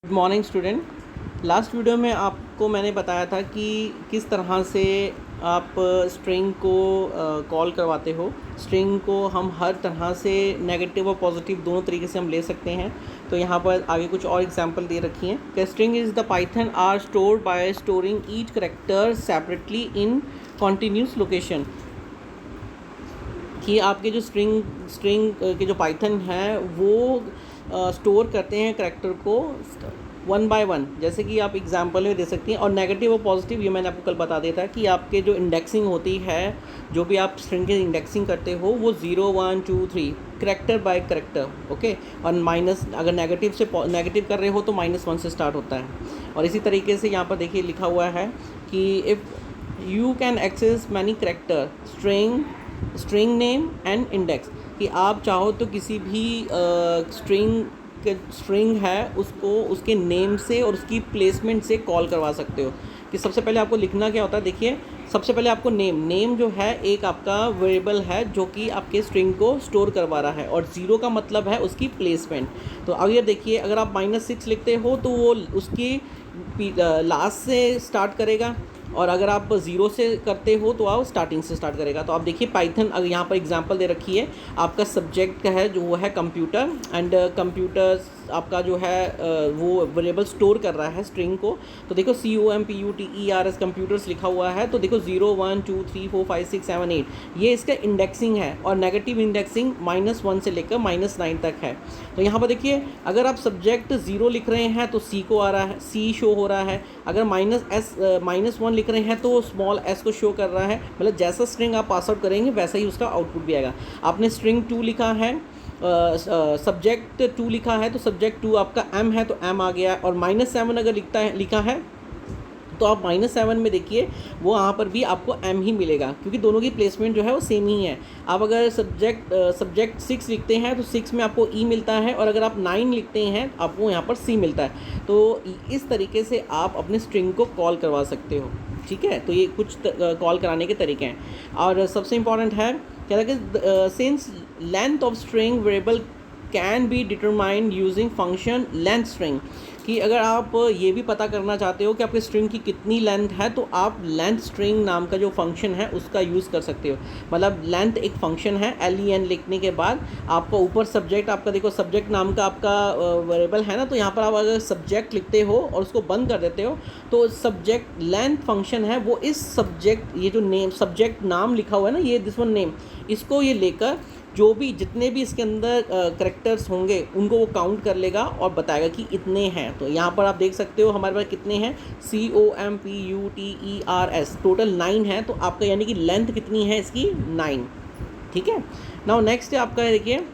Good morning student. Last video में आपको मैंने बताया था कि किस तरह से आप स्ट्रिंग को कॉल करवाते हो। स्ट्रिंग को हम हर तरह से नेगेटिव और पॉजिटिव दोनों तरीके से हम ले सकते हैं। तो यहाँ पर आगे कुछ और एग्जांपल दे रखी हैं कि string is the Python are stored by storing each character separately in continuous location. कि आपके जो स्ट्रिंग के जो पाइथन है वो स्टोर करते हैं करैक्टर को वन बाय वन, जैसे कि आप एग्जांपल में दे सकती हैं। और नेगेटिव और पॉजिटिव ये मैंने आपको कल बता दिया था कि आपके जो इंडेक्सिंग होती है, जो भी आप स्ट्रिंग की इंडेक्सिंग करते हो वो 0 1 2 3 करैक्टर बाय करैक्टर, ओके। और माइनस अगर नेगेटिव से नेगेटिव कर रहे हो तो -1 से स्टार्ट होता है। और इसी तरीके से यहाँ पर देखिए लिखा हुआ है कि if you can access many character string name and index, कि आप चाहो तो किसी भी स्ट्रिंग है उसको उसके नेम से और उसकी प्लेसमेंट से कॉल करवा सकते हो। कि सबसे पहले आपको लिखना क्या होता है, देखिए सबसे पहले आपको नेम जो है एक आपका वेरिएबल है जो कि आपके स्ट्रिंग को स्टोर करवा रहा है, और 0 का मतलब है उसकी प्लेसमेंट। तो अब ये देखिए अगर आप -6 लिखते हो तो वो उसकी लास्ट से स्टार्ट करेगा, और अगर आप 0 से करते हो तो आप स्टार्टिंग से स्टार्ट करेगा। तो आप देखिए पाइथन, अगर यहाँ पर एग्जांपल दे रखी है, आपका सब्जेक्ट का है जो वो है कंप्यूटर, एंड कंप्यूटर आपका जो है वो वेरिएबल स्टोर कर रहा है स्ट्रिंग को। तो देखो COMPUTERS कंप्यूटर्स लिखा हुआ है। तो देखो 0 1 2 3 4 5 6 7 8 ये इसका इंडेक्सिंग है, और नेगेटिव इंडेक्सिंग -1 से लेकर -9 तक है। तो यहाँ पर देखिए अगर आप सब्जेक्ट 0 लिख रहे हैं तो C को आ रहा है, C शो हो रहा है। अगर -1 लिख रहे हैं तो स्मॉल s को शो कर रहा है। मतलब जैसा स्ट्रिंग आप पास आउट करेंगे वैसा ही उसका आउटपुट भी आएगा। आपने स्ट्रिंग 2 लिखा है, सब्जेक्ट 2 लिखा है तो सब्जेक्ट 2 आपका m है तो m आ गया। और -7 अगर लिखा है तो आप -7 में देखिए वो वहाँ पर भी आपको m ही मिलेगा, क्योंकि दोनों की प्लेसमेंट जो है वो सेम ही है। आप अगर सब्जेक्ट 6 लिखते हैं तो 6 में आपको e मिलता है, और अगर आप 9 लिखते हैं आपको यहाँ पर c मिलता है। तो इस तरीके से आप अपने स्ट्रिंग को कॉल करवा सकते हो, ठीक है। तो ये कुछ कॉल कराने के तरीके हैं। और सबसे इम्पॉर्टेंट है क्या कि since length of string variable can be determined using function length string, कि अगर आप ये भी पता करना चाहते हो कि आपकी स्ट्रिंग की कितनी लेंथ है तो आप लेंथ स्ट्रिंग नाम का जो फंक्शन है उसका यूज़ कर सकते हो। मतलब लेंथ एक फंक्शन है, LEN लिखने के बाद आपका ऊपर सब्जेक्ट, आपका देखो सब्जेक्ट नाम का आपका वेरिएबल है ना, तो यहाँ पर आप अगर सब्जेक्ट लिखते हो और उसको बंद कर देते हो तो सब्जेक्ट लेंथ फंक्शन है वो इस सब्जेक्ट, ये जो नेम सब्जेक्ट नाम लिखा हुआ है ना, ये दिस वन नेम, इसको ये लेकर जो भी जितने भी इसके अंदर करैक्टर्स होंगे उनको वो काउंट कर लेगा और बताएगा कि इतने हैं। तो यहाँ पर आप देख सकते हो हमारे पास कितने हैं, COMPUTERS टोटल 9 है। तो आपका यानी कि लेंथ कितनी है इसकी, 9, ठीक है। नाउ नेक्स्ट है आपका, देखिए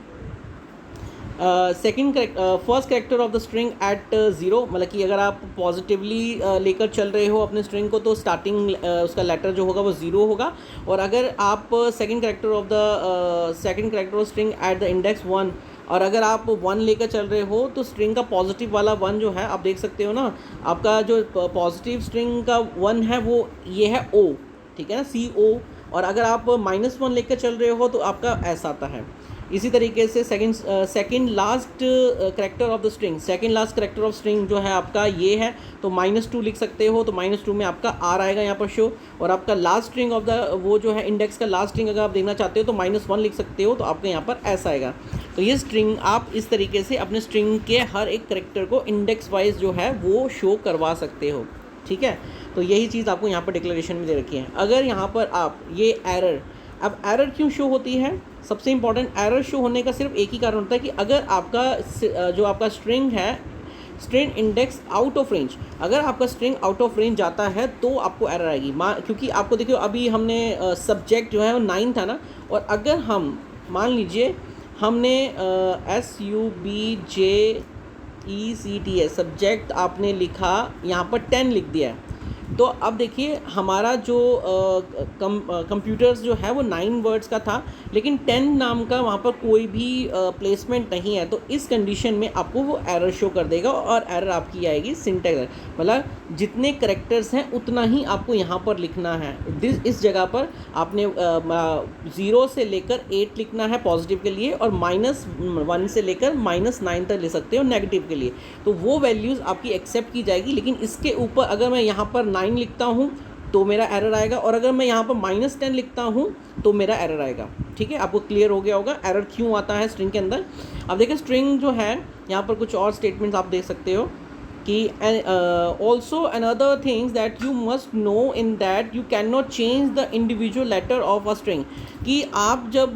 first character of the string at 0, मतलब कि अगर आप पॉजिटिवली लेकर चल रहे हो अपने स्ट्रिंग को तो स्टार्टिंग उसका लेटर जो होगा वो 0 होगा। और अगर आप second character of string at the index 1, और अगर आप 1 लेकर चल रहे हो तो स्ट्रिंग का पॉजिटिव वाला 1 जो है, आप देख सकते हो ना, आपका जो पॉजिटिव स्ट्रिंग का 1 है वो ये है O, ठीक है ना, CO। और अगर आप -1 लेकर चल रहे हो तो आपका S आता है। इसी तरीके से second last character of the string, second last character of string जो है आपका ये है, तो -2 लिख सकते हो, तो -2 में आपका R आएगा यहाँ पर शो। और आपका लास्ट स्ट्रिंग ऑफ द वो जो है इंडेक्स का लास्ट स्ट्रिंग अगर आप देखना चाहते हो तो -1 लिख सकते हो, तो आपके यहाँ पर ऐसा आएगा। तो ये स्ट्रिंग आप इस तरीके से अपने स्ट्रिंग के हर एक करैक्टर को इंडेक्स वाइज जो है वो शो करवा सकते हो, ठीक है। तो यही चीज़ आपको यहाँ पर डिक्लेरेशन में दे रखी है। अगर यहाँ पर आप ये एरर, अब एरर क्यों शो होती है, सबसे इंपॉर्टेंट एरर शो होने का सिर्फ एक ही कारण होता है कि अगर आपका जो आपका स्ट्रिंग है, string index out of range, अगर आपका स्ट्रिंग आउट ऑफ रेंज जाता है तो आपको एरर आएगी। क्योंकि आपको देखियो अभी हमने सब्जेक्ट जो है वो 9 था ना, और अगर हम मान लीजिए हमने SUBJECT सब्जेक्ट आपने लिखा यहाँ पर 10 लिख दिया है, तो अब देखिए हमारा जो कंप्यूटर्स जो है वो 9 वर्ड्स का था, लेकिन 10 नाम का वहाँ पर कोई भी प्लेसमेंट नहीं है, तो इस कंडीशन में आपको वो एरर शो कर देगा और एरर आपकी आएगी सिंटैक्स एरर। मतलब जितने करेक्टर्स हैं उतना ही आपको यहाँ पर लिखना है। इस जगह पर आपने 0 से लेकर 8 लिखना है पॉजिटिव के लिए, और -1 से लेकर -9 तक लिख सकते हो नेगेटिव के लिए, तो वो वैल्यूज़ आपकी एक्सेप्ट की जाएगी। लेकिन इसके ऊपर अगर मैं यहाँ पर 9 लिखता हूँ तो मेरा एरर आएगा, और अगर मैं यहाँ पर -10 लिखता हूँ तो मेरा एरर आएगा। ठीक है, आपको क्लियर हो गया होगा एरर क्यों आता है स्ट्रिंग के अंदर। अब देखिए स्ट्रिंग जो है यहाँ पर कुछ और स्टेटमेंट्स आप देख सकते हो कि also another things that you must know in that you can not change the individual letter of a string, कि आप जब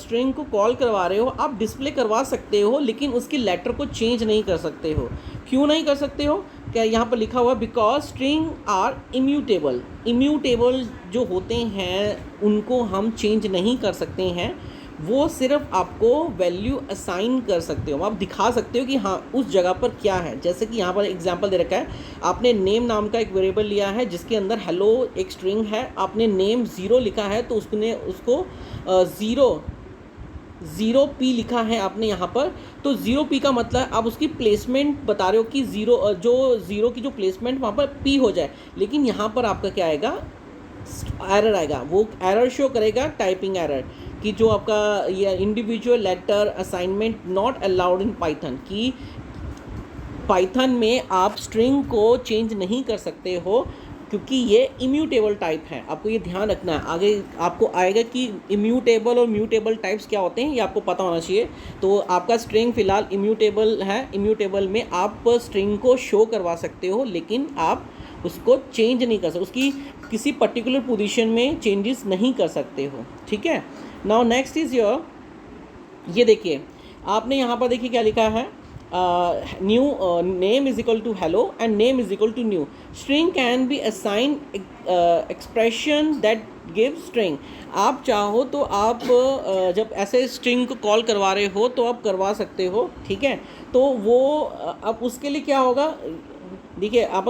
स्ट्रिंग को कॉल करवा रहे हो आप डिस्प्ले करवा सकते हो, लेकिन उसकी लेटर को चेंज नहीं कर सकते हो। क्यों नहीं कर सकते हो? क्या यहाँ पर लिखा हुआ, because string are immutable. Immutable जो होते हैं उनको हम चेंज नहीं कर सकते हैं, वो सिर्फ आपको वैल्यू असाइन कर सकते हो, आप दिखा सकते हो कि हाँ उस जगह पर क्या है। जैसे कि यहाँ पर एग्जांपल दे रखा है, आपने नेम नाम का एक वेरिएबल लिया है जिसके अंदर हेलो एक स्ट्रिंग है, आपने नेम 0 लिखा है तो उसको 0p लिखा है आपने यहाँ पर, तो 0p का मतलब आप उसकी प्लेसमेंट बता रहे हो कि 0 की जो प्लेसमेंट वहाँ पर p हो जाए। लेकिन यहाँ पर आपका क्या आएगा, एरर आएगा, वो एरर शो करेगा टाइपिंग एरर, कि जो आपका ये individual letter assignment not allowed in Python, कि पाइथन में आप स्ट्रिंग को चेंज नहीं कर सकते हो क्योंकि ये इम्यूटेबल टाइप है। आपको ये ध्यान रखना है, आगे आपको आएगा कि इम्यूटेबल और म्यूटेबल टाइप्स क्या होते हैं, ये आपको पता होना चाहिए। तो आपका स्ट्रिंग फ़िलहाल इम्यूटेबल है, इम्यूटेबल में आप स्ट्रिंग को शो करवा सकते हो लेकिन आप उसको चेंज नहीं कर सकते, उसकी किसी पर्टिकुलर पोजीशन में चेंजेस नहीं कर सकते हो। ठीक है, नाउ नेक्स्ट इज़ योर, ये देखिए आपने यहाँ पर देखिए क्या लिखा है, new name is equal to hello and name is equal to new. String can be assign expression that give string. आप चाहो तो आप जब ऐसे स्ट्रिंग को कॉल करवा रहे हो तो आप करवा सकते हो। ठीक है, तो वो अब उसके लिए क्या होगा, देखिए आप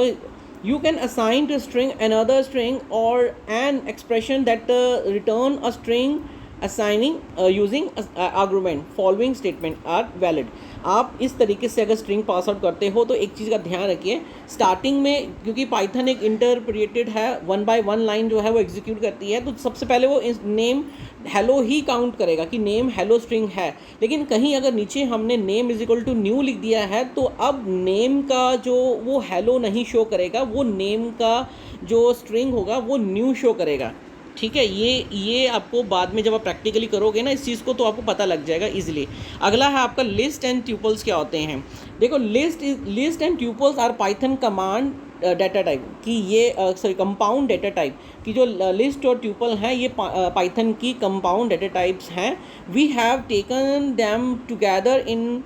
you can assign to string another string or an expression that return a string assigning using argument following statement are valid। आप इस तरीके से अगर स्ट्रिंग पास आउट करते हो तो एक चीज़ का ध्यान रखिए, स्टार्टिंग में क्योंकि पाइथन एक इंटरप्रिटेड है, 1 by 1 लाइन जो है वो एग्जीक्यूट करती है, तो सबसे पहले वो नेम हेलो ही काउंट करेगा कि नेम हेलो स्ट्रिंग है। लेकिन कहीं अगर नीचे हमने name is equal to new लिख दिया है तो अब नेम का जो वो हेलो नहीं शो करेगा, वो नेम का जो स्ट्रिंग होगा वो न्यू शो करेगा। ठीक है, ये आपको बाद में जब आप प्रैक्टिकली करोगे ना इस चीज़ को तो आपको पता लग जाएगा इजीली। अगला है आपका लिस्ट एंड ट्यूपल्स क्या होते हैं। देखो list and tuples are Python command data type, कि ये कंपाउंड डाटा टाइप की जो लिस्ट और ट्यूपल हैं ये पाइथन की कंपाउंड डाटा टाइप्स हैं। We have taken them together in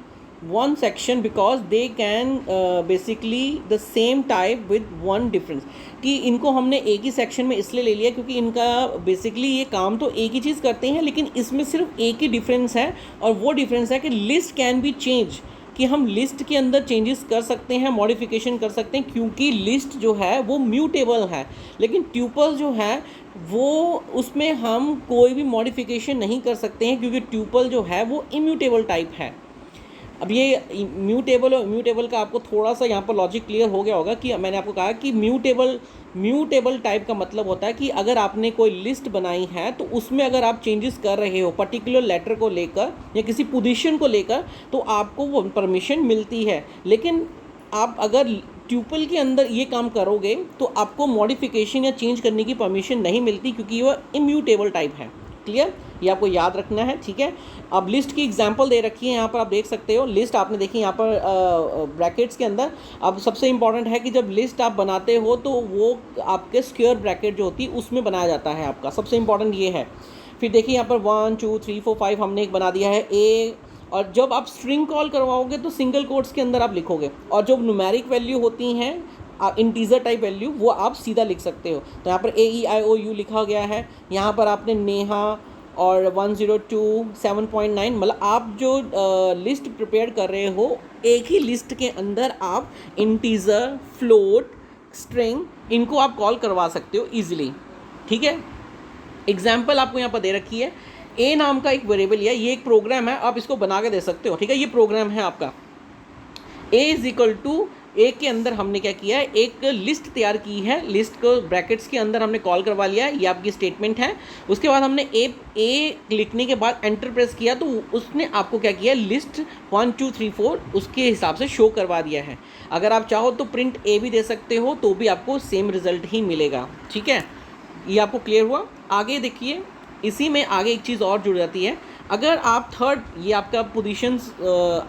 one section because they can basically the same type with one difference, कि इनको हमने एक ही सेक्शन में इसलिए ले लिया क्योंकि इनका बेसिकली ये काम तो एक ही चीज़ करते हैं, लेकिन इसमें सिर्फ एक ही डिफरेंस है, और वो डिफरेंस है कि लिस्ट कैन बी चेंज, कि हम लिस्ट के अंदर चेंजेस कर सकते हैं, मॉडिफिकेशन कर सकते हैं, क्योंकि लिस्ट जो है वो म्यूटेबल है। लेकिन ट्यूपल जो है वो उसमें हम कोई भी मॉडिफिकेशन नहीं कर सकते हैं क्योंकि ट्यूपल जो है वो इम्यूटेबल टाइप है। अब ये म्यूटेबल और इम्यूटेबल का आपको थोड़ा सा यहाँ पर लॉजिक क्लियर हो गया होगा कि मैंने आपको कहा कि म्यूटेबल टाइप का मतलब होता है कि अगर आपने कोई लिस्ट बनाई है तो उसमें अगर आप चेंजेस कर रहे हो पर्टिकुलर लेटर को लेकर या किसी पोजीशन को लेकर तो आपको वो परमिशन मिलती है। लेकिन आप अगर ट्यूपल के अंदर ये काम करोगे तो आपको मॉडिफिकेशन या चेंज करने की परमिशन नहीं मिलती क्योंकि वह इम्यूटेबल टाइप है। क्लियर, ये आपको याद रखना है। ठीक है, अब लिस्ट की एग्जांपल दे रखी है यहाँ पर, आप देख सकते हो लिस्ट आपने देखी यहाँ पर ब्रैकेट्स के अंदर। अब सबसे इम्पॉर्टेंट है कि जब लिस्ट आप बनाते हो तो वो आपके स्क्वायर ब्रैकेट जो होती है उसमें बनाया जाता है आपका, सबसे इम्पॉर्टेंट ये है। फिर देखिए यहाँ पर 1 2 3 4 5 हमने एक बना दिया है ए, और जब आप स्ट्रिंग कॉल करवाओगे तो सिंगल कोट्स के अंदर आप लिखोगे, और जो न्यूमेरिक वैल्यू होती हैं इंटीजर टाइप वैल्यू वो आप सीधा लिख सकते हो। तो यहाँ पर AEIOU लिखा गया है, यहाँ पर आपने नेहा और 102 7.9, मतलब आप जो लिस्ट प्रिपेयर कर रहे हो एक ही लिस्ट के अंदर आप इंटीजर, फ्लोट, स्ट्रिंग, इनको आप कॉल करवा सकते हो ईजिली, ठीक है। एग्जाम्पल आपको यहाँ पर दे रखी है, ए नाम का एक वेरिएबल है, ये एक प्रोग्राम है, आप इसको बना के दे सकते हो, ठीक है। ये प्रोग्राम है आपका, ए इज इक्वल टू, ए के अंदर हमने क्या किया है, एक लिस्ट तैयार की है, लिस्ट को ब्रैकेट्स के अंदर हमने कॉल करवा लिया है, ये आपकी स्टेटमेंट है। उसके बाद हमने ए लिखने के बाद एंटर प्रेस किया तो उसने आपको क्या किया, लिस्ट 1 2 3 4 उसके हिसाब से शो करवा दिया है। अगर आप चाहो तो प्रिंट ए भी दे सकते हो, तो भी आपको सेम रिजल्ट ही मिलेगा, ठीक है। ये आपको क्लियर हुआ। आगे देखिए, इसी में आगे एक चीज़ और जुड़ जाती है। अगर आप थर्ड, ये आपका पोजीशंस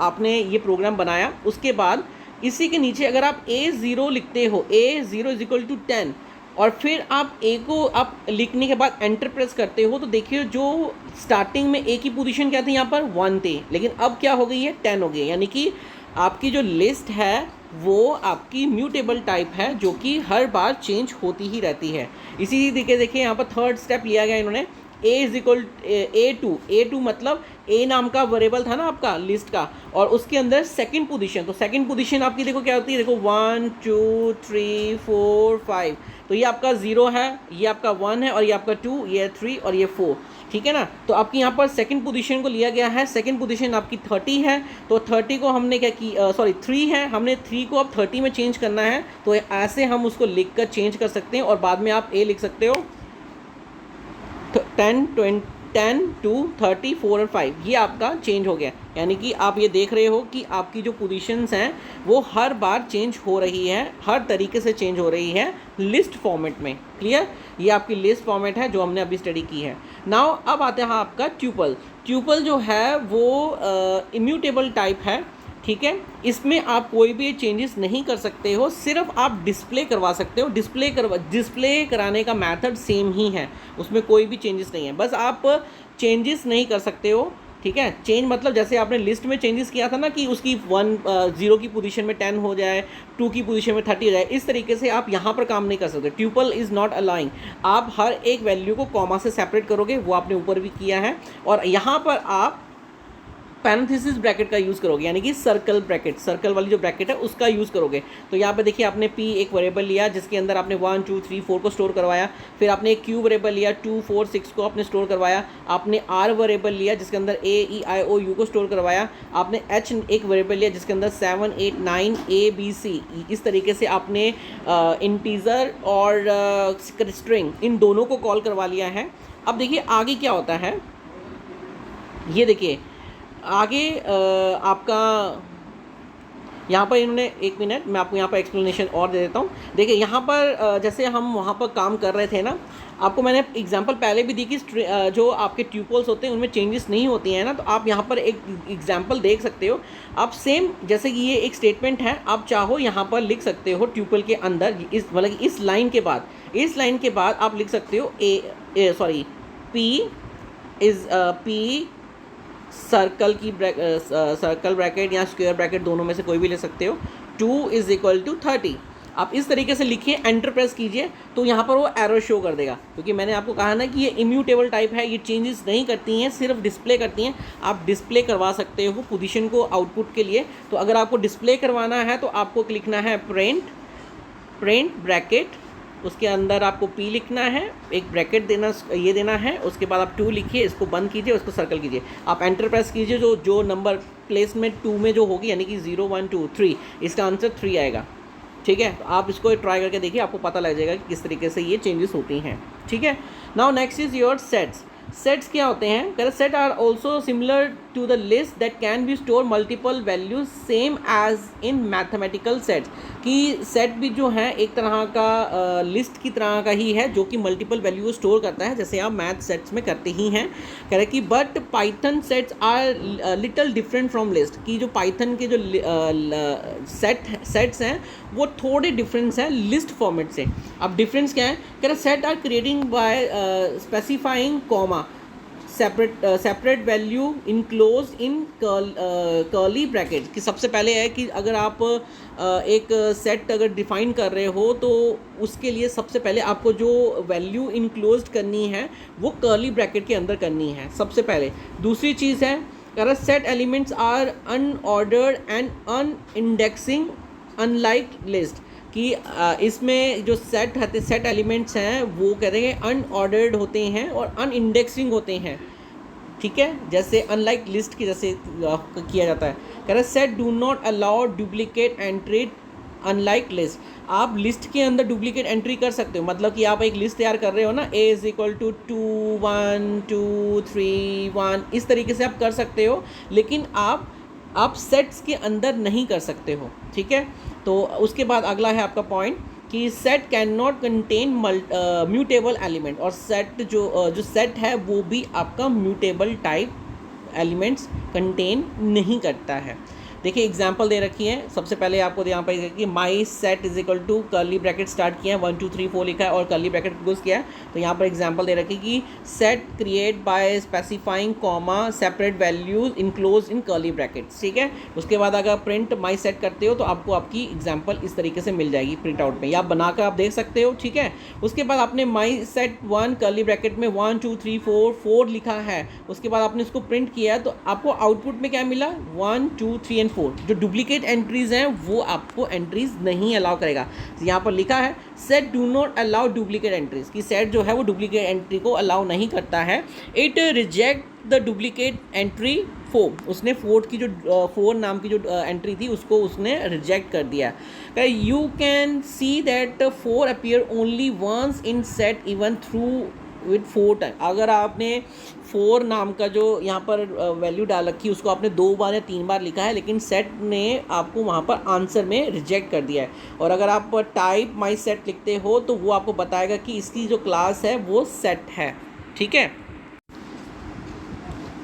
आपने ये प्रोग्राम बनाया, उसके बाद इसी के नीचे अगर आप A0 लिखते हो, A0 इज इक्वल टू 10, और फिर आप ए को आप लिखने के बाद एंटर प्रेस करते हो, तो देखिए जो स्टार्टिंग में ए की पोजीशन क्या थी, यहाँ पर 1 थी, लेकिन अब क्या हो गई है, 10 हो गई। यानी कि आपकी जो लिस्ट है वो आपकी म्यूटेबल टाइप है, जो कि हर बार चेंज होती ही रहती है। इसी तरीके देखिए यहाँ पर थर्ड स्टेप लिया गया इन्होंने, ए इज इक्वल A2 मतलब ए नाम का वेरिएबल था ना आपका लिस्ट का, और उसके अंदर सेकंड पोजीशन, तो सेकंड पोजीशन आपकी देखो क्या होती है, देखो 1 2 3 4 5, तो ये आपका 0 है, ये आपका 1 है, और ये आपका 2, ये 3 और ये 4, ठीक है ना। तो आपकी यहाँ पर सेकंड पोजीशन को लिया गया है, सेकंड पोजीशन आपकी 30 है, तो 30 को हमने क्या की, 3 है, हमने 3 को अब 30 में चेंज करना है, तो ऐसे हम उसको लिख कर चेंज कर सकते हैं, और बाद में आप ए लिख सकते हो 10 2 30 4 और 5, ये आपका चेंज हो गया। यानी कि आप ये देख रहे हो कि आपकी जो पोजीशंस हैं वो हर बार चेंज हो रही है, हर तरीके से चेंज हो रही है लिस्ट फॉर्मेट में। क्लियर, ये आपकी लिस्ट फॉर्मेट है जो हमने अभी स्टडी की है। नाउ अब आते हैं आपका ट्यूपल। ट्यूपल जो है वो इम्यूटेबल टाइप है, ठीक है। इसमें आप कोई भी चेंजेस नहीं कर सकते हो, सिर्फ आप डिस्प्ले करवा सकते हो। डिस्प्ले कराने का मेथड सेम ही है, उसमें कोई भी चेंजेस नहीं है, बस आप चेंजेस नहीं कर सकते हो, ठीक है। चेंज मतलब जैसे आपने लिस्ट में चेंजेस किया था ना कि उसकी 0 की पोजीशन में 10 हो जाए, 2 की पोजीशन में 30 हो जाए, इस तरीके से आप यहाँ पर काम नहीं कर सकते। ट्यूपल इज़ नॉट अलाइंग, आप हर एक वैल्यू को कॉमा से सेपरेट करोगे, वो आपने ऊपर भी किया है, और यहाँ पर आप पैरेंथेसिस ब्रैकेट का यूज़ करोगे, यानी कि सर्कल ब्रैकेट, सर्कल वाली जो ब्रैकेट है उसका यूज़ करोगे। तो यहाँ पे देखिए आपने P एक वेरिएबल लिया जिसके अंदर आपने 1 2 3 4 को स्टोर करवाया, फिर आपने एक Q वेरिएबल लिया 2 4 6 को आपने स्टोर करवाया, आपने R वेरिएबल लिया जिसके अंदर A E I O U को स्टोर करवाया, आपने H एक वेरिएबल लिया जिसके अंदर 7 8 9 A B C, इस तरीके से आपने इंटीजर और स्ट्रिंग इन दोनों को कॉल करवा लिया है। अब देखिए आगे क्या होता है, ये देखिए आगे आपका यहाँ पर इन्होंने, एक मिनट मैं आपको यहाँ पर एक्सप्लेनेशन और दे देता हूँ। देखिए यहाँ पर जैसे हम वहाँ पर काम कर रहे थे ना, आपको मैंने एग्जांपल पहले भी दी कि जो आपके ट्यूपल्स होते हैं उनमें चेंजेस नहीं होती हैं ना, तो आप यहाँ पर एक एग्जांपल देख सकते हो। आप सेम जैसे कि ये एक स्टेटमेंट है, आप चाहो यहाँ पर लिख सकते हो ट्यूपल के अंदर, इस मतलब इस लाइन के बाद आप लिख सकते हो P सर्कल की सर्कल ब्रैकेट या स्क्वायर ब्रैकेट दोनों में से कोई भी ले सकते हो, 2 इज इक्वल टू 30। आप इस तरीके से लिखिए, एंटर प्रेस कीजिए, तो यहाँ पर वो एरर शो कर देगा, क्योंकि मैंने आपको कहा ना कि ये इम्यूटेबल टाइप है, ये चेंजेस नहीं करती हैं, सिर्फ डिस्प्ले करती हैं। आप डिस्प्ले करवा सकते हो पोजीशन को आउटपुट के लिए। तो अगर आपको डिस्प्ले करवाना है तो आपको लिखना है प्रिंट ब्रैकेट, उसके अंदर आपको P लिखना है, एक ब्रैकेट देना है, उसके बाद आप 2 लिखिए, इसको बंद कीजिए, उसको सर्कल कीजिए, आप एंटर प्रेस कीजिए, जो नंबर प्लेसमेंट 2 में जो होगी, यानी कि 0 1 2 3, इसका आंसर 3 आएगा, ठीक है। तो आप इसको ट्राई करके देखिए, आपको पता लग जाएगा कि किस तरीके से ये चेंजेस होती हैं, ठीक है। Now next is your sets. Sets क्या होते हैं, कह रहे set are also similar to the list that can be store multiple values same as in mathematical sets, कि सेट भी जो है एक तरह का लिस्ट की तरह का ही है, जो कि मल्टीपल वैल्यू स्टोर करता है, जैसे आप मैथ सेट्स में करते ही हैं। कह रहे कि but Python sets are little different from list, कि जो पाइथन के जो सेट्स हैं वो थोड़े डिफरेंस हैं लिस्ट फॉर्मेट से। अब डिफरेंस क्या है, कह रहे set are creating by specifying comma separate value enclose in curly bracket, कि सबसे पहले है कि अगर आप एक सेट अगर डिफाइन कर रहे हो तो उसके लिए सबसे पहले आपको जो वैल्यू इनक्लोज करनी है वो कर्ली ब्रैकेट के अंदर करनी है सबसे पहले। दूसरी चीज़ है अगर set elements are unordered and unindexing unlike list, कि इसमें जो सेट एलिमेंट्स हैं वो कह रहे हैं अनऑर्डर्ड होते हैं और अनइंडेक्सिंग होते हैं, ठीक है, जैसे अनलाइक लिस्ट की जैसे किया जाता है। कह रहे set do not allow duplicate entry unlike list. आप लिस्ट के अंदर डुप्लीकेट एंट्री कर सकते हो, मतलब कि आप एक लिस्ट तैयार कर रहे हो ना, A इज इक्वल टू 2 1 2 3 1, इस तरीके से आप कर सकते हो, लेकिन आप सेट्स के अंदर नहीं कर सकते हो, ठीक है। तो उसके बाद अगला है आपका पॉइंट कि set can not contain mutable element, और सेट जो सेट है वो भी आपका म्यूटेबल टाइप एलिमेंट्स कंटेन नहीं करता है। देखिए एग्जाम्पल दे रखी है, सबसे पहले आपको यहाँ पर कि my set is equal to curly bracket start किया है 1 2 3 4 लिखा है और कर्ली ब्रैकेट क्लोज किया है। तो यहाँ पर एग्जाम्पल दे रखी कि set create bye specifying comma separate values enclose in curly brackets, ठीक है। उसके बाद अगर प्रिंट माई सेट करते हो तो आपको आपकी एग्जाम्पल इस तरीके से मिल जाएगी प्रिंट आउट में, या बनाकर आप देख सकते हो, ठीक है। उसके बाद आपने माई सेट 1 कर्ली ब्रैकेट में 1 2 3 4 लिखा है, उसके बाद आपने इसको प्रिंट किया है तो आपको आउटपुट में क्या मिला 1 2 3 एंड 4। जो डुप्लीकेट एंट्रीज हैं वो आपको एंट्रीज नहीं अलाउ करेगा। यहाँ पर लिखा है set do not allow duplicate entries, कि सेट जो है वो डुप्लीकेट एंट्री को अलाउ नहीं करता है। It reject the duplicate entry 4, उसने 4 की जो 4 नाम की जो एंट्री थी उसको उसने रिजेक्ट कर दिया। You can see that 4 appear only once in set even through with 4 time. अगर आपने 4 नाम का जो यहाँ पर वैल्यू डाल रखी उसको आपने 2 बार या 3 बार लिखा है, लेकिन सेट ने आपको वहाँ पर आंसर में रिजेक्ट कर दिया है। और अगर आप टाइप माई सेट लिखते हो तो वो आपको बताएगा कि इसकी जो क्लास है वो सेट है, ठीक है।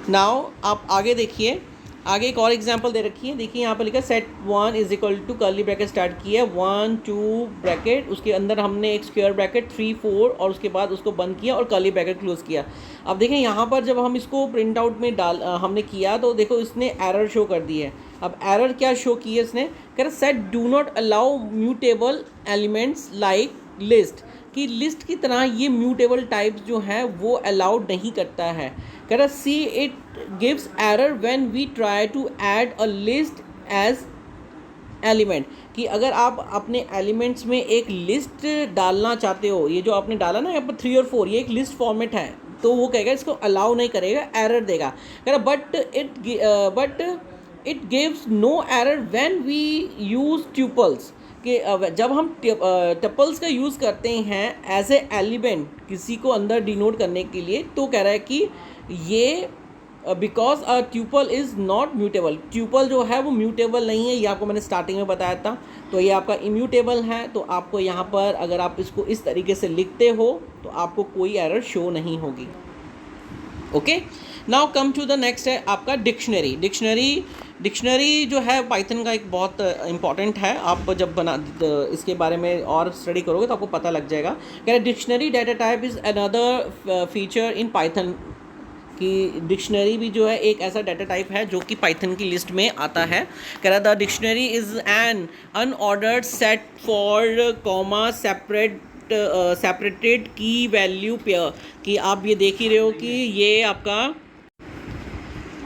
नाउ आप आगे देखिए, आगे एक और एग्जांपल दे रखी है। देखिए यहाँ पर लिखा set 1 is equal to curly bracket start किया 1 2 ब्रैकेट, उसके अंदर हमने एक स्क्वायर ब्रैकेट 3 4 और उसके बाद उसको बंद किया और कर्ली ब्रैकेट क्लोज किया। अब देखें यहाँ पर जब हम इसको प्रिंट आउट में हमने किया तो देखो इसने एरर शो कर दी है। अब एरर क्या शो की है इसने, कह रहा set do not allow mutable elements like list, कि लिस्ट की तरह ये म्यूटेबल टाइप्स जो हैं वो अलाउड नहीं करता है। कह रहा see it gives error when we try to add a list as element, कि अगर आप अपने एलिमेंट्स में एक लिस्ट डालना चाहते हो, ये जो आपने डाला ना यहाँ पर 3 और 4 ये एक लिस्ट फॉर्मेट है, तो वो कहेगा इसको अलाउ नहीं करेगा, एरर देगा। कह रहा but it gives no error when we use tuples, कि जब हम टपल्स का यूज़ करते हैं एज ए एलिमेंट किसी को अंदर डिनोट करने के लिए, तो कह रहा है कि ये because a tuple is not mutable, tuple जो है वो म्यूटेबल नहीं है, ये आपको मैंने स्टार्टिंग में बताया था। तो ये आपका इम्यूटेबल है, तो आपको यहाँ पर अगर आप इसको इस तरीके से लिखते हो तो आपको कोई एरर शो नहीं होगी। Okay, now come to the next है आपका डिक्शनरी। डिक्शनरी जो है पाइथन का एक बहुत इंपॉर्टेंट है, आप जब इसके बारे में और स्टडी करोगे तो आपको पता लग जाएगा। कह रहे dictionary data type is another feature in Python, कि डिक्शनरी भी जो है एक ऐसा डाटा टाइप है जो कि पाइथन की लिस्ट में आता है। कह रहा the dictionary is an unordered set for comma separated की वैल्यू पेयर, कि आप ये देख ही रहे हो कि ये आपका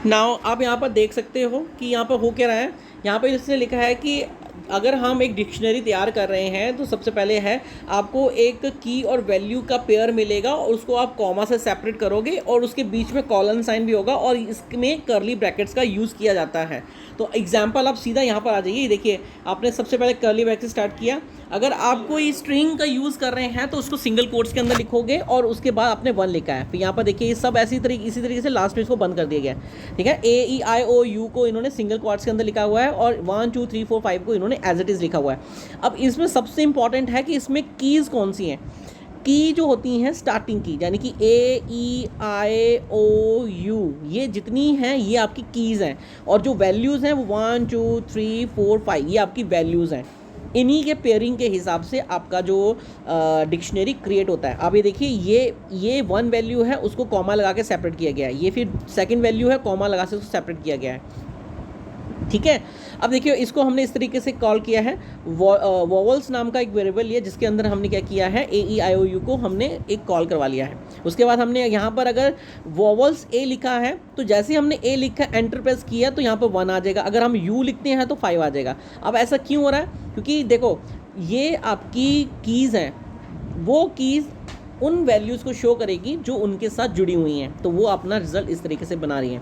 नाउ आप यहाँ पर देख सकते हो कि यहाँ पर हो क्या रहा है। यहाँ पर इसने लिखा है कि अगर हम एक डिक्शनरी तैयार कर रहे हैं तो सबसे पहले है आपको एक की और वैल्यू का पेयर मिलेगा और उसको आप कॉमा से सेपरेट करोगे और उसके बीच में कॉलन साइन भी होगा और इसमें कर्ली ब्रैकेट्स का यूज़ किया जाता है। तो एग्जांपल आप सीधा यहाँ पर आ जाइए, देखिए आपने सबसे पहले कर्ली ब्रैकेट स्टार्ट किया, अगर आप कोई स्ट्रिंग का यूज़ कर रहे हैं तो उसको सिंगल कोट्स के अंदर लिखोगे और उसके बाद आपने 1 लिखा है। फिर यहाँ पर देखिए ये सब इसी तरीके से लास्ट में इसको बंद कर दिया गया है, ठीक है। AEIOU को इन्होंने सिंगल क्वार्ट्स के अंदर लिखा हुआ है और 1 2 3 4 5 को इन्होंने एज इट इज़ लिखा हुआ है। अब इसमें सबसे इंपॉर्टेंट है कि इसमें कीज़ कौन सी हैं। की जो होती हैं स्टार्टिंग की, यानी कि AEIOU ये जितनी हैं ये आपकी कीज़ हैं, और जो वैल्यूज़ हैं वो 1 2 3 4 5 ये आपकी वैल्यूज़ हैं। इन्हीं के पेयरिंग के हिसाब से आपका जो डिक्शनरी क्रिएट होता है। अब ये देखिए ये 1 वैल्यू है, उसको कॉमा लगा के सेपरेट किया गया है, ये फिर सेकंड वैल्यू है, कॉमा लगा से उसको सेपरेट किया गया है, ठीक है। अब देखिए इसको हमने इस तरीके से कॉल किया है, वॉवल्स नाम का एक वेरिएबल लिया जिसके अंदर हमने क्या किया है AEIOU को हमने एक कॉल करवा लिया है। उसके बाद हमने यहाँ पर अगर वॉवल्स A लिखा है तो जैसे हमने A लिखा एंटर प्रेस किया तो यहाँ पर 1 आ जाएगा, अगर हम U लिखते हैं तो 5 आ जाएगा। अब ऐसा क्यों हो रहा है, क्योंकि देखो ये आपकी कीज़ हैं, वो कीज़ उन वैल्यूज़ को शो करेगी जो उनके साथ जुड़ी हुई हैं, तो वो अपना रिजल्ट इस तरीके से बना रही हैं।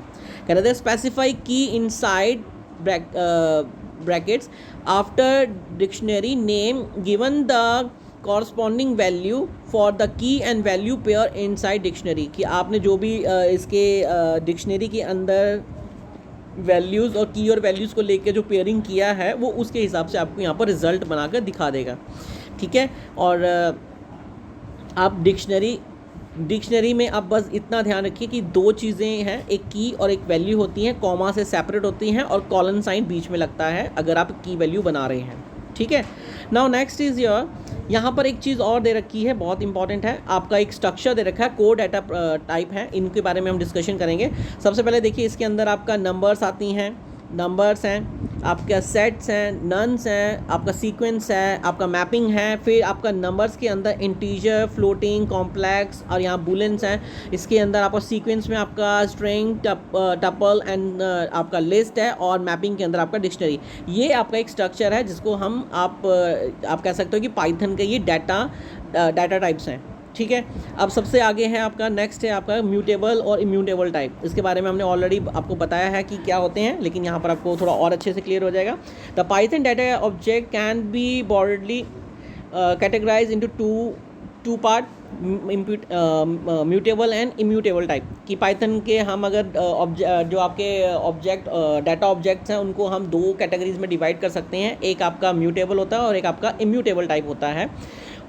कह रहे थे स्पेसिफाई की inside brackets after dictionary name given the corresponding value for the key and value pair inside dictionary, कि आपने जो भी इसके डिक्शनरी के अंदर वैल्यूज़ और की और वैल्यूज़ को लेके जो पेयरिंग किया है वो उसके हिसाब से आपको यहाँ पर रिजल्ट बनाकर दिखा देगा। ठीक है, और आप डिक्शनरी में आप बस इतना ध्यान रखिए कि दो चीज़ें हैं, एक की और एक वैल्यू होती हैं, कॉमा से सेपरेट होती हैं और कॉलन साइन बीच में लगता है अगर आप की वैल्यू बना रहे हैं। ठीक है, नाउ नेक्स्ट इज़ योर, यहाँ पर एक चीज़ और दे रखी है, बहुत इंपॉर्टेंट है, आपका एक स्ट्रक्चर दे रखा है, कोड डाटा टाइप है, इनके बारे में हम डिस्कशन करेंगे। सबसे पहले देखिए इसके अंदर आपका नंबर्स आती हैं, नंबर्स हैं, आपका सेट्स हैं, नन्स हैं, आपका सीक्वेंस है, आपका मैपिंग है, फिर आपका नंबर्स के अंदर इंटीजर, फ्लोटिंग, कॉम्प्लेक्स और यहाँ बुलेंस हैं। इसके अंदर आपका सीक्वेंस में आपका स्ट्रिंग, टपल एंड आपका लिस्ट है, और मैपिंग के अंदर आपका डिक्शनरी। ये आपका एक स्ट्रक्चर है जिसको हम आप कह सकते हो कि पाइथन के ये डाटा टाइप्स हैं। ठीक है, अब सबसे आगे है आपका नेक्स्ट है आपका म्यूटेबल और इम्यूटेबल टाइप। इसके बारे में हमने ऑलरेडी आपको बताया है कि क्या होते हैं, लेकिन यहाँ पर आपको थोड़ा और अच्छे से क्लियर हो जाएगा। The Python data object can be broadly categorize into two part, mutable and immutable type. कि पाइथन के हम अगर जो आपके ऑब्जेक्ट डाटा ऑब्जेक्ट्स हैं उनको हम दो कैटेगरीज में डिवाइड कर सकते हैं, एक आपका म्यूटेबल होता है और एक आपका इम्यूटेबल टाइप होता है।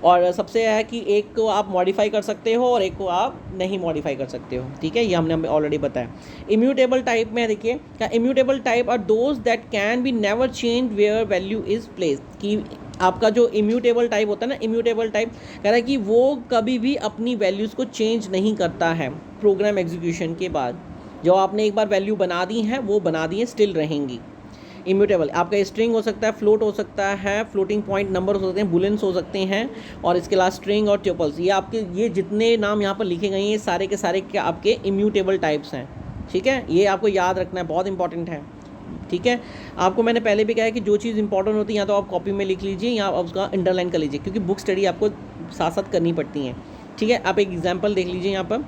और सबसे है कि एक को आप मॉडिफाई कर सकते हो और एक को आप नहीं मॉडिफाई कर सकते हो। ठीक है, ये हमने ऑलरेडी बताया। इम्यूटेबल टाइप में देखिए क्या, immutable type are those that can be never change where value is placed. कि आपका जो इम्यूटेबल टाइप होता है ना, इम्यूटेबल टाइप कह रहा है कि वो कभी भी अपनी वैल्यूज़ को चेंज नहीं करता है प्रोग्राम एग्जीक्यूशन के बाद। जो आपने एक बार वैल्यू बना दी है वो बना दी है, स्टिल रहेंगी। इम्यूटेबल आपका स्ट्रिंग हो सकता है, फ्लोट हो सकता है, फ्लोटिंग पॉइंट नंबर हो सकते हैं, बुलेंस हो सकते हैं, और इसके अलावा स्ट्रिंग और ट्यूपल्स। ये आपके ये जितने नाम यहाँ पर लिखे गए हैं ये सारे के सारे क्या आपके इम्यूटेबल टाइप्स हैं। ठीक है, ये आपको याद रखना है, बहुत इंपॉर्टेंट है। ठीक है, आपको मैंने पहले भी कहा है कि जो चीज़ इंपॉर्टेंट होती है या तो आप कॉपी में लिख लीजिए या आप उसका अंडरलाइन कर लीजिए, क्योंकि बुक स्टडी आपको साथ साथ करनी पड़ती है। ठीक है, आप एक एग्जाम्पल देख लीजिए यहाँ पर,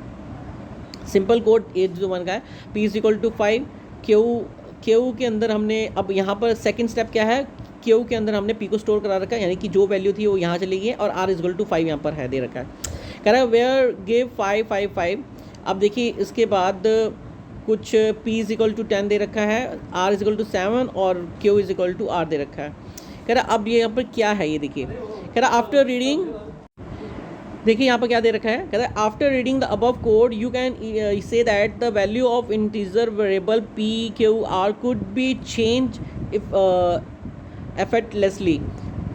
सिंपल कोड 801 का है, P is equal to 5, Q के अंदर हमने अब यहाँ पर सेकंड स्टेप क्या है, क्यू के अंदर हमने P को स्टोर करा रखा है, यानी कि जो वैल्यू थी वो यहाँ चली गई है, और R इज इक्वल टू 5 यहाँ पर है दे रखा है। कह रहा है वेयर गिव 5 5 5। अब देखिए इसके बाद कुछ P इज इक्वल टू 10 दे रखा है, R इज इक्वल टू 7 और Q is equal to R दे रखा है। कह रहा अब ये यहाँ पर क्या है, ये देखिए कह रहा आफ्टर रीडिंग, देखिए यहाँ पर क्या दे रखा है, कहता है after reading the above code you can say that the value of integer variable P Q R could be change if effortlessly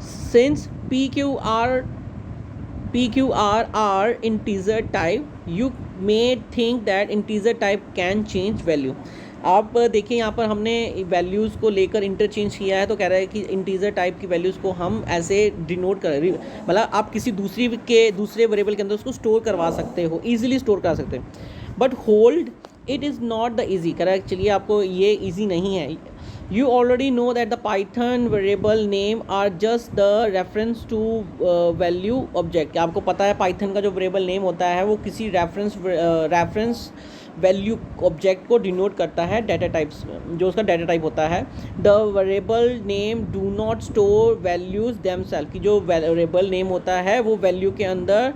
since P Q R are integer type, you may think that integer type can change value। आप देखिए यहाँ पर हमने values को लेकर interchange किया है, तो कह रहा है कि इंटीजर टाइप की वैल्यूज़ को हम ऐसे डिनोट कर, मतलब आप किसी दूसरे वेरिएबल के अंदर उसको स्टोर करवा सकते हो, ईजिली स्टोर करा सकते हो। But hold it is not the easy, कह रहा है चलिए आपको ये ईजी नहीं है। You already know that the Python variable name are just the reference to value object। आपको पता है Python का जो variable name होता है वो किसी reference value object को denote करता है data types, जो उसका data type होता है। The variable name do not store values themselves, कि जो variable name होता है वो value के अंदर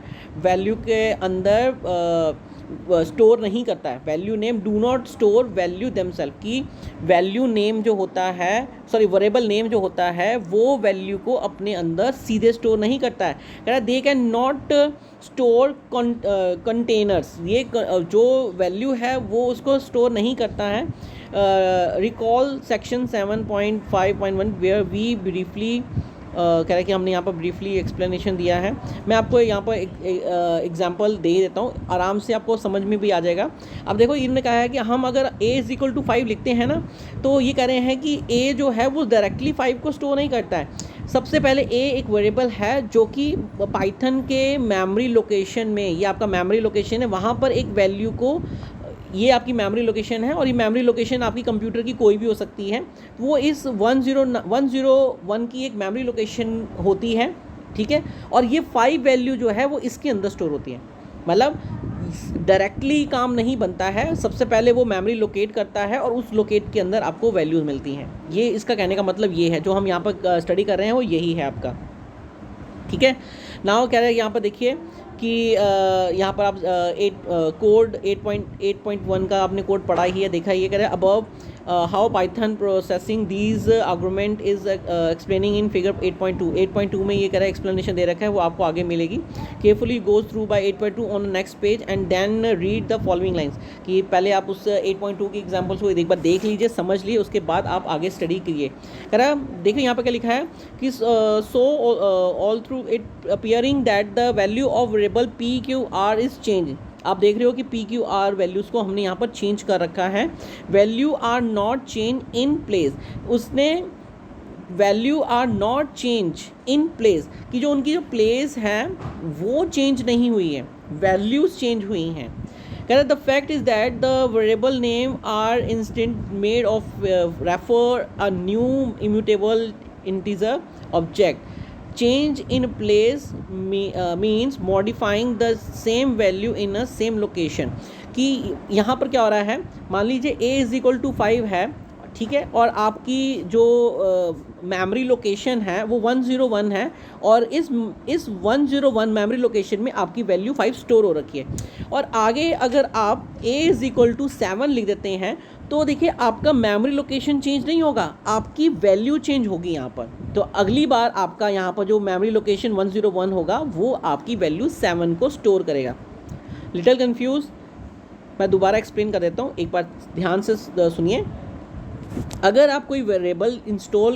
स्टोर नहीं करता है। Value name do not store value themself, की वैल्यू नेम जो होता है, सॉरी वेरिएबल नेम जो होता है वो वैल्यू को अपने अंदर सीधे स्टोर नहीं करता है। कह रहा है they can not store containers, ये जो वैल्यू है वो उसको स्टोर नहीं करता है। Recall section 7.5.1 where we briefly, कह रहा है कि हमने यहाँ पर ब्रीफली एक्सप्लेनेशन दिया है। मैं आपको यहाँ पर एक एग्जांपल दे देता हूँ, आराम से आपको समझ में भी आ जाएगा। अब देखो इन्होंने कहा है कि हम अगर a इज इक्वल टू 5 लिखते हैं ना, तो ये कह रहे हैं कि a जो है वो डायरेक्टली 5 को स्टोर नहीं करता है। सबसे पहले a एक वेरिएबल है जो कि पाइथन के मेमोरी लोकेशन में, ये आपका मेमोरी लोकेशन है, वहाँ पर एक वैल्यू को ये आपकी मेमोरी लोकेशन है और ये मेमोरी लोकेशन आपकी कंप्यूटर की कोई भी हो सकती है। वो इस 101 की एक मेमोरी लोकेशन होती है, ठीक है। और ये 5 वैल्यू जो है वो इसके अंदर स्टोर होती है, मतलब डायरेक्टली काम नहीं बनता है। सबसे पहले वो मेमोरी लोकेट करता है और उस लोकेट के अंदर आपको वैल्यूज़ मिलती हैं। ये इसका कहने का मतलब ये है, जो हम यहाँ पर स्टडी कर रहे हैं वो यही है आपका, ठीक है। नाउ कह रहे हैं यहाँ पर देखिए कि यहाँ पर आप कोड 8.1 का आपने कोड पढ़ा ही है, देखा ही है। कह रहे हैं above how Python processing these argument is explaining in figure 8.2 में ये कह रहा है एक्सप्लेनेशन दे रखा है, वो आपको आगे मिलेगी। Carefully goes through by 8.2 on the next page and then read the following lines, कि पहले आप उस 8.2 की एग्जाम्पल्स को एक बार देख लीजिए, समझ लिए, उसके बाद आप आगे स्टडी कीजिए। कह रहा है देखिए यहाँ पर क्या लिखा है कि so all through it appearing that the value of variable PQR is change. आप देख रहे हो कि PQR वैल्यूज़ को हमने यहाँ पर चेंज कर रखा है। Value are not change in place, उसने value are not change in place कि जो उनकी जो प्लेस है वो चेंज नहीं हुई है, वैल्यूज़ चेंज हुई हैं। कह रहे the fact is that the variable name are instant made of refer a new immutable integer object. Change in place means modifying the same value in a same location। कि यहाँ पर क्या हो रहा है, मान लीजिए a इज़ इक्वल टू 5 है, ठीक है, और आपकी जो मेमोरी लोकेशन है वो 101 है, और इस 101 मेमोरी लोकेशन में आपकी वैल्यू 5 स्टोर हो रखी है। और आगे अगर आप a इज़ इक्वल टू 7 लिख देते हैं तो देखिए आपका मेमोरी लोकेशन चेंज नहीं होगा, आपकी वैल्यू चेंज होगी यहाँ पर। तो अगली बार आपका यहाँ पर जो मेमोरी लोकेशन 101 होगा वो आपकी वैल्यू 7 को स्टोर करेगा। लिटिल कंफ्यूज, मैं दोबारा एक्सप्लेन कर देता हूँ, एक बार ध्यान से सुनिए। अगर आप कोई वेरिएबल इंस्टॉल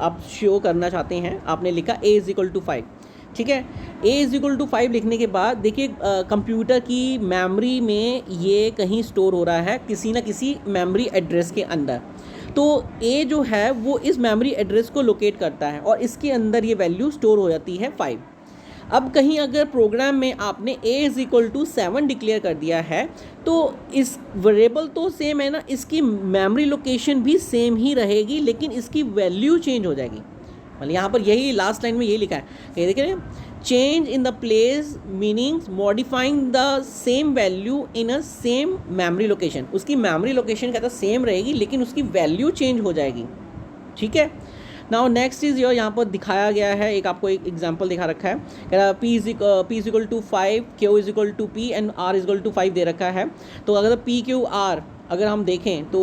आप शो करना चाहते हैं, आपने लिखा a इज़ इक्वल टू 5, ठीक है। a इज़ इक्वल टू 5 लिखने के बाद देखिए कंप्यूटर की मेमोरी में ये कहीं स्टोर हो रहा है किसी ना किसी मेमोरी एड्रेस के अंदर। तो a जो है वो इस मेमोरी एड्रेस को लोकेट करता है और इसके अंदर ये वैल्यू स्टोर हो जाती है 5। अब कहीं अगर प्रोग्राम में आपने a is equal to 7 declare कर दिया है तो इस वेरिएबल तो सेम है ना, इसकी मेमोरी लोकेशन भी सेम ही रहेगी, लेकिन इसकी वैल्यू चेंज हो जाएगी। मतलब यहाँ पर यही लास्ट लाइन में यही लिखा है, ये देख रहे हैं, change in the place meanings modifying the same value in a same memory location. उसकी मेमोरी लोकेशन कहता सेम रहेगी लेकिन उसकी वैल्यू चेंज हो जाएगी, ठीक है। नाउ नेक्स्ट इज यहाँ पर दिखाया गया है, एक आपको एक एग्जांपल दिखा रखा है। कह रहा P is equal to 5, Q is equal to P and R is equal to 5 दे रखा है। तो अगर PQR अगर हम देखें तो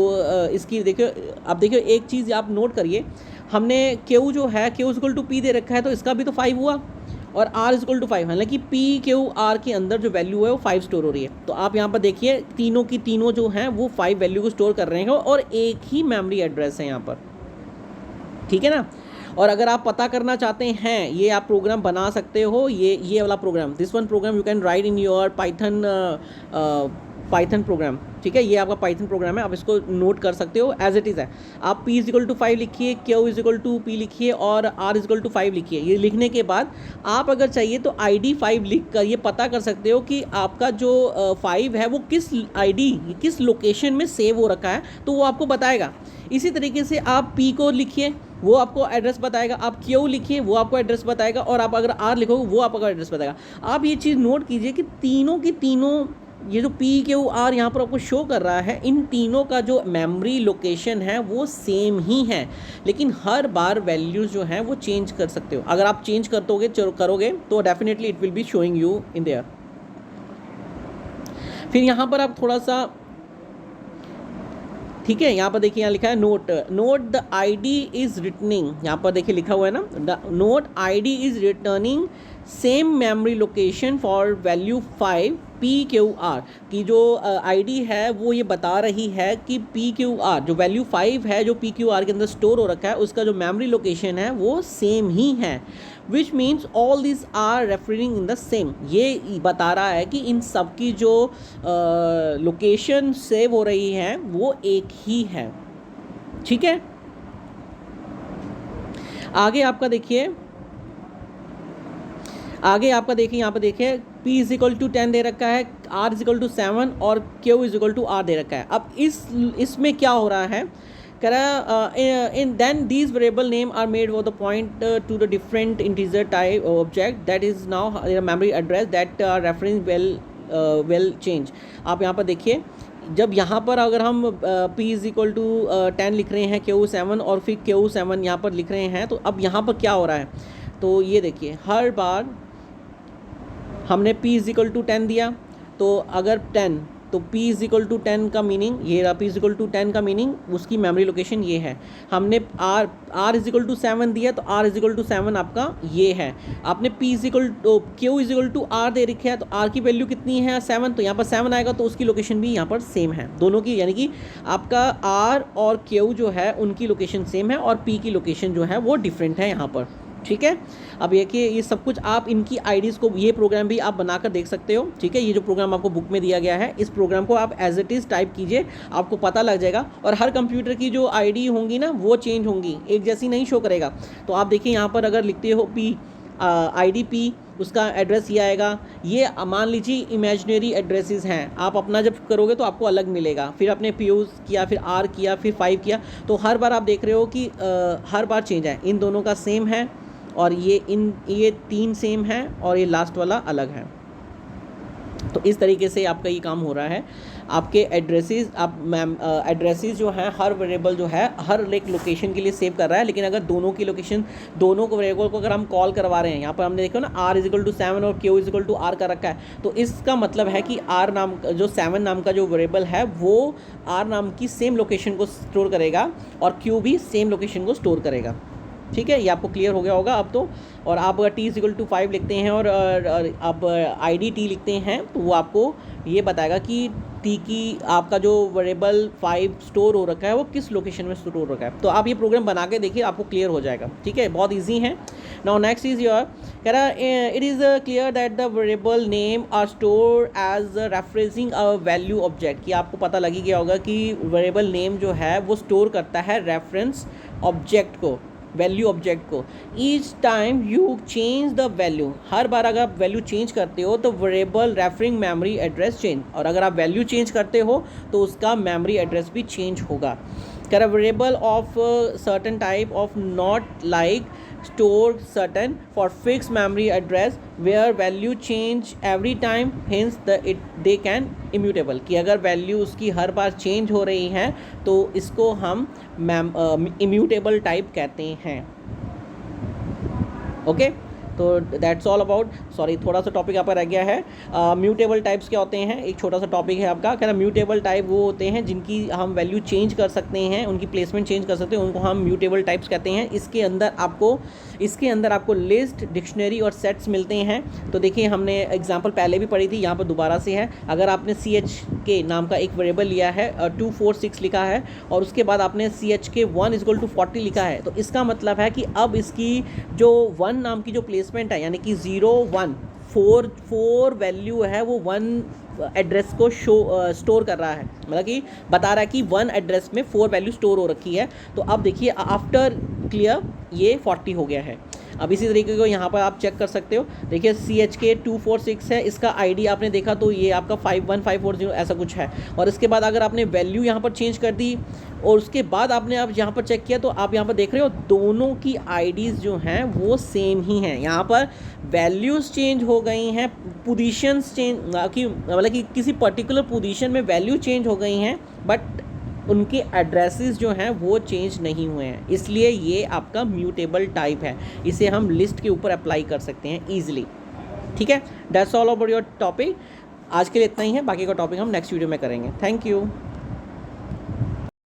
इसकी देखिए, आप देखिए एक चीज़ आप नोट करिए, हमने Q जो है Q is equal to P दे रखा है तो इसका भी तो 5 हुआ, और R इज इक्वल टू 5, हालांकि PQR के अंदर जो वैल्यू है वो 5 स्टोर हो रही है। तो आप यहाँ पर देखिए तीनों की तीनों जो हैं वो 5 वैल्यू को स्टोर कर रहे हैं और एक ही मेमोरी एड्रेस है यहाँ पर, ठीक है ना। और अगर आप पता करना चाहते हैं, ये आप प्रोग्राम बना सकते हो, ये वाला program, this one program you can write in your Python program, ठीक है। ये आपका पाइथन प्रोग्राम है, आप इसको नोट कर सकते हो एज इट इज़ है। आप P इज इक्वल टू 5 लिखिए, Q is equal to P लिखिए और R इज इक्वल टू 5 लिखिए। ये लिखने के बाद आप अगर चाहिए तो ID 5 लिख कर ये पता कर सकते हो कि आपका जो 5 है वो किस ID किस लोकेशन में सेव हो रखा है, तो वो आपको बताएगा। इसी तरीके से आप P को लिखिए, वो आपको एड्रेस बताएगा, आप Q लिखिए, वो आपको एड्रेस बताएगा, और आप अगर R लिखोगे वो आपको एड्रेस बताएगा। आप ये चीज़ नोट कीजिए कि तीनों की तीनों ये जो PQR यहाँ पर आपको शो कर रहा है, इन तीनों का जो मेमोरी लोकेशन है वो सेम ही है, लेकिन हर बार वैल्यूज़ जो हैं वो चेंज कर सकते हो। अगर आप चेंज करोगे तो definitely it will be showing you in their. फिर यहाँ पर आप थोड़ा सा, ठीक है, यहाँ पर देखिए, यहाँ लिखा है note the ID is returning, यहाँ पर देखिए लिखा हुआ है ना, the note ID is returning same memory location for value 5 PQR की जो ID है वो ये बता रही है कि PQR जो वैल्यू 5 है जो PQR के अंदर स्टोर हो रखा है उसका जो मेमोरी लोकेशन है वो सेम ही है, which means all this are referring in the same. ये बता रहा है कि इन सब की जो लोकेशन सेव हो रही है वो एक ही है, ठीक है। आगे आपका देखिए यहाँ पर देखिए P इज इक्वल टू 10 दे रखा है, R इज इक्वल टू 7 और Q is equal to R दे रखा है। अब इसमें क्या हो रहा है, कह रहा in then these variable name are made for the point to the different integer type object that is now memory address that reference will change. आप यहाँ पर देखिए, जब यहाँ पर अगर हम P इज इक्वल टू 10 लिख रहे हैं, Q 7 और फिर Q 7 यहाँ पर लिख रहे हैं, तो अब यहाँ पर क्या हो रहा है, तो ये देखिए हर बार हमने P इज इक्वल टू 10 दिया, तो अगर 10 तो P इज इक्वल टू 10 का मीनिंग ये रहा, P इज इक्वल टू 10 का मीनिंग उसकी मेमोरी लोकेशन ये है। हमने R इज इक्वल टू 7 दिया, तो R इज इक्वल टू 7 आपका ये है। आपने P is equal to Q is equal to R दे रखा है, तो R की वैल्यू कितनी है 7, तो यहाँ पर 7 आएगा, तो उसकी लोकेशन भी यहाँ पर सेम है दोनों की, यानी कि आपका R और Q जो है उनकी लोकेशन सेम है और P की लोकेशन जो है वो डिफरेंट है यहाँ पर, ठीक है। अब ये कि ये सब कुछ आप इनकी आईडीज़ को, ये प्रोग्राम भी आप बनाकर देख सकते हो, ठीक है। ये जो प्रोग्राम आपको बुक में दिया गया है, इस प्रोग्राम को आप एज इट इज़ टाइप कीजिए, आपको पता लग जाएगा। और हर कंप्यूटर की जो आईडी होंगी ना वो चेंज होंगी, एक जैसी नहीं शो करेगा। तो आप देखिए यहाँ पर अगर लिखते हो P IDP, उसका एड्रेस ये आएगा। ये मान लीजिए इमेजिनरी एड्रेसेस हैं, आप अपना जब करोगे तो आपको अलग मिलेगा। फिर आपने P किया, फिर R किया, फिर 5 किया, तो हर बार आप देख रहे हो कि हर बार चेंज है। इन दोनों का सेम है और ये 3 सेम है और ये लास्ट वाला अलग है। तो इस तरीके से आपका ये काम हो रहा है। आपके एड्रेसेस, एड्रेसेस जो हैं, हर वेरिएबल जो है हर एक लोकेशन के लिए सेव कर रहा है। लेकिन अगर दोनों की लोकेशन, दोनों को वेरिएबल को अगर हम कॉल करवा रहे हैं, यहाँ पर हमने देखो ना R इज इक्वल टू 7 और Q is equal to R का रखा है, तो इसका मतलब है कि R नाम जो 7 नाम का जो वेरिएबल है वो R नाम की सेम लोकेशन को स्टोर करेगा और Q भी सेम लोकेशन को स्टोर करेगा, ठीक है। ये आपको क्लियर हो गया होगा अब तो। और आप अगर T इज इक्वल टू 5 लिखते हैं और आप IDT लिखते हैं, तो वो आपको ये बताएगा कि T की आपका जो वेरिएबल 5 स्टोर हो रखा है वो किस लोकेशन में स्टोर हो रखा है। तो आप ये प्रोग्राम बना के देखिए, आपको क्लियर हो जाएगा, ठीक है। बहुत ईजी है। नाउ नेक्स्ट इज योर, कह रहा it is clear that the variable name are store as referencing a value object. कि आपको पता लगी गया होगा कि वेरिएबल नेम जो है वो स्टोर करता है रेफरेंस ऑब्जेक्ट को, वैल्यू ऑब्जेक्ट को। Each time you change the value, हर बार अगर आप वैल्यू चेंज करते हो तो variable referring memory address change, और अगर आप वैल्यू चेंज करते हो तो उसका मेमोरी एड्रेस भी चेंज होगा। कह रहा variable of certain type of not like store certain for fix memory address where value change every time, hence they can immutable. कि अगर वैल्यू उसकी हर बार चेंज हो रही है तो इसको हम इम्यूटेबल टाइप कहते हैं, ओके। तो दैट्स ऑल अबाउट, सॉरी थोड़ा सा टॉपिक यहाँ पर रह गया है। म्यूटेबल टाइप्स क्या होते हैं, एक छोटा सा टॉपिक है आपका। कह रहा म्यूटेबल टाइप वो होते हैं जिनकी हम वैल्यू चेंज कर सकते हैं, उनकी प्लेसमेंट चेंज कर सकते हैं, उनको हम म्यूटेबल टाइप्स कहते हैं। इसके अंदर आपको लिस्ट, डिक्शनरी और सेट्स मिलते हैं। तो देखिए हमने एग्जाम्पल पहले भी पढ़ी थी, यहाँ पर दोबारा से है। अगर आपने CHK नाम का एक वेरिएबल लिया है, 246 लिखा है, और उसके बाद आपने CHK 1 इज इक्वल टू 40 लिखा है, तो इसका मतलब है कि अब इसकी जो 1 नाम की जो प्लेसमेंट है, यानी कि 0 1 4 वैल्यू है, वो 1 एड्रेस को स्टोर कर रहा है। मतलब कि बता रहा है कि 1 एड्रेस में 4 वैल्यू स्टोर हो रखी है। तो अब देखिए आफ्टर क्लियर ये 40 हो गया है। अब इसी तरीके को यहाँ पर आप चेक कर सकते हो। देखिए CHK 246 है, इसका ID आपने देखा तो ये आपका 51540 ऐसा कुछ है। और इसके बाद अगर आपने वैल्यू यहाँ पर चेंज कर दी और उसके बाद आपने अब यहाँ पर चेक किया, तो आप यहाँ पर देख रहे हो दोनों की IDs जो हैं वो सेम ही हैं। यहाँ पर वैल्यूज़ चेंज हो गई हैं, पोजीशंस चेंज, मतलब कि किसी पर्टिकुलर पोजीशन में वैल्यू चेंज हो गई हैं, बट उनके एड्रेसेस जो हैं वो चेंज नहीं हुए हैं। इसलिए ये आपका म्यूटेबल टाइप है, इसे हम लिस्ट के ऊपर अप्लाई कर सकते हैं ईजिली, ठीक है। That's all about your topic. आज के लिए इतना ही है, बाकी का टॉपिक हम नेक्स्ट वीडियो में करेंगे। Thank you.